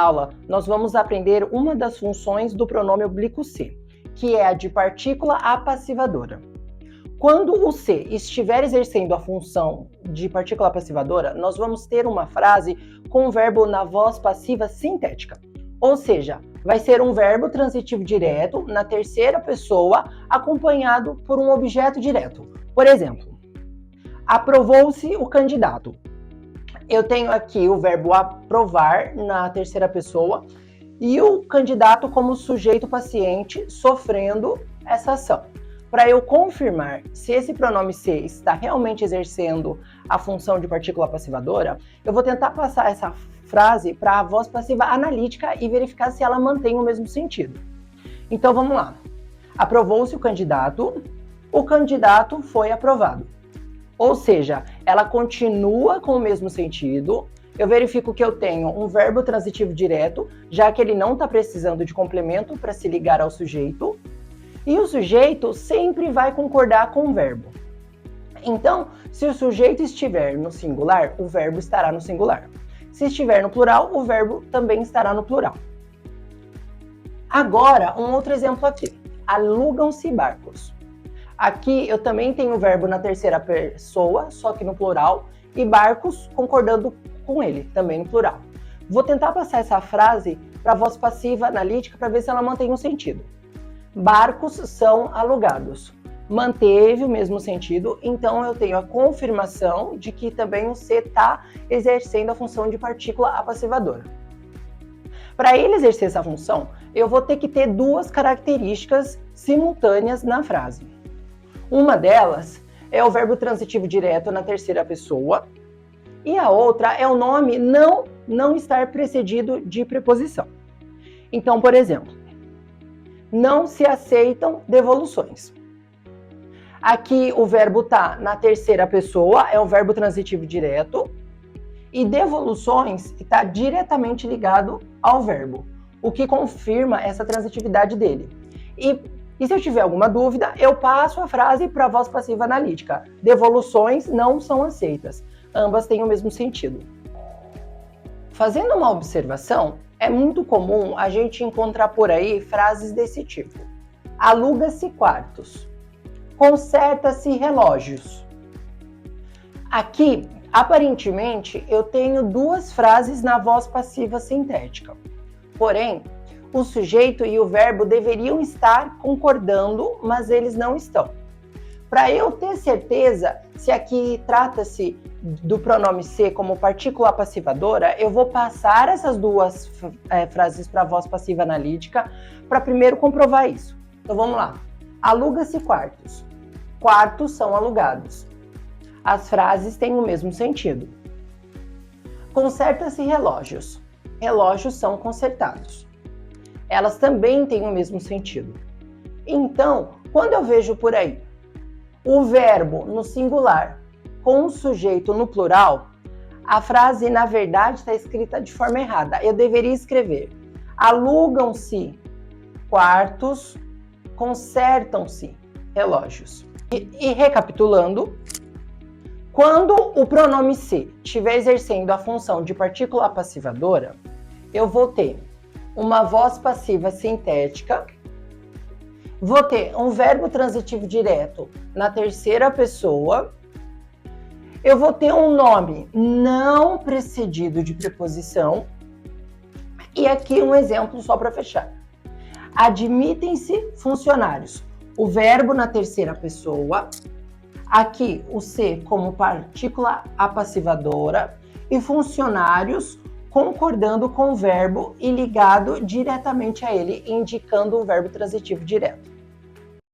aula, nós vamos aprender uma das funções do pronome oblíquo se, que é a de partícula apassivadora. Quando o se estiver exercendo a função de partícula apassivadora, nós vamos ter uma frase com o verbo na voz passiva sintética. Ou seja, vai ser um verbo transitivo direto na terceira pessoa acompanhado por um objeto direto. Por exemplo, aprovou-se o candidato. Eu tenho aqui o verbo aprovar na terceira pessoa e o candidato como sujeito paciente sofrendo essa ação. Para eu confirmar se esse pronome se está realmente exercendo a função de partícula apassivadora, eu vou tentar passar essa frase para a voz passiva analítica e verificar se ela mantém o mesmo sentido. Então vamos lá. Aprovou-se o candidato foi aprovado. Ou seja, ela continua com o mesmo sentido. Eu verifico que eu tenho um verbo transitivo direto, já que ele não está precisando de complemento para se ligar ao sujeito. E o sujeito sempre vai concordar com o verbo. Então, se o sujeito estiver no singular, o verbo estará no singular. Se estiver no plural, o verbo também estará no plural. Agora, um outro exemplo aqui. Alugam-se barcos. Aqui eu também tenho o verbo na terceira pessoa, só que no plural, e barcos concordando com ele, também no plural. Vou tentar passar essa frase para a voz passiva analítica para ver se ela mantém o sentido. Barcos são alugados. Manteve o mesmo sentido, então eu tenho a confirmação de que também o se está exercendo a função de partícula apassivadora. Para ele exercer essa função, eu vou ter que ter duas características simultâneas na frase. Uma delas é o verbo transitivo direto na terceira pessoa e a outra é o nome não estar precedido de preposição. Então, por exemplo, não se aceitam devoluções. Aqui o verbo está na terceira pessoa, é um verbo transitivo direto, e devoluções está diretamente ligado ao verbo, o que confirma essa transitividade dele. E se eu tiver alguma dúvida, eu passo a frase para a voz passiva analítica. Devoluções não são aceitas. Ambas têm o mesmo sentido. Fazendo uma observação, é muito comum a gente encontrar por aí frases desse tipo. Aluga-se quartos. Conserta-se relógios. Aqui, aparentemente, eu tenho duas frases na voz passiva sintética. Porém, o sujeito e o verbo deveriam estar concordando, mas eles não estão. Para eu ter certeza se aqui trata-se do pronome se como partícula apassivadora, eu vou passar essas duas frases para a voz passiva analítica para primeiro comprovar isso. Então vamos lá. Aluga-se quartos. Quartos são alugados. As frases têm o mesmo sentido. Conserta-se relógios. Relógios são consertados. Elas também têm o mesmo sentido. Então, quando eu vejo por aí o verbo no singular com o sujeito no plural, a frase, na verdade, está escrita de forma errada. Eu deveria escrever: alugam-se quartos, consertam-se relógios. E recapitulando, quando o pronome se estiver exercendo a função de partícula apassivadora, eu vou ter uma voz passiva sintética, vou ter um verbo transitivo direto na terceira pessoa, eu vou ter um nome não precedido de preposição, e aqui um exemplo só para fechar. Admitem-se funcionários. O verbo na terceira pessoa, aqui o se como partícula apassivadora e funcionários concordando com o verbo e ligado diretamente a ele, indicando o verbo transitivo direto.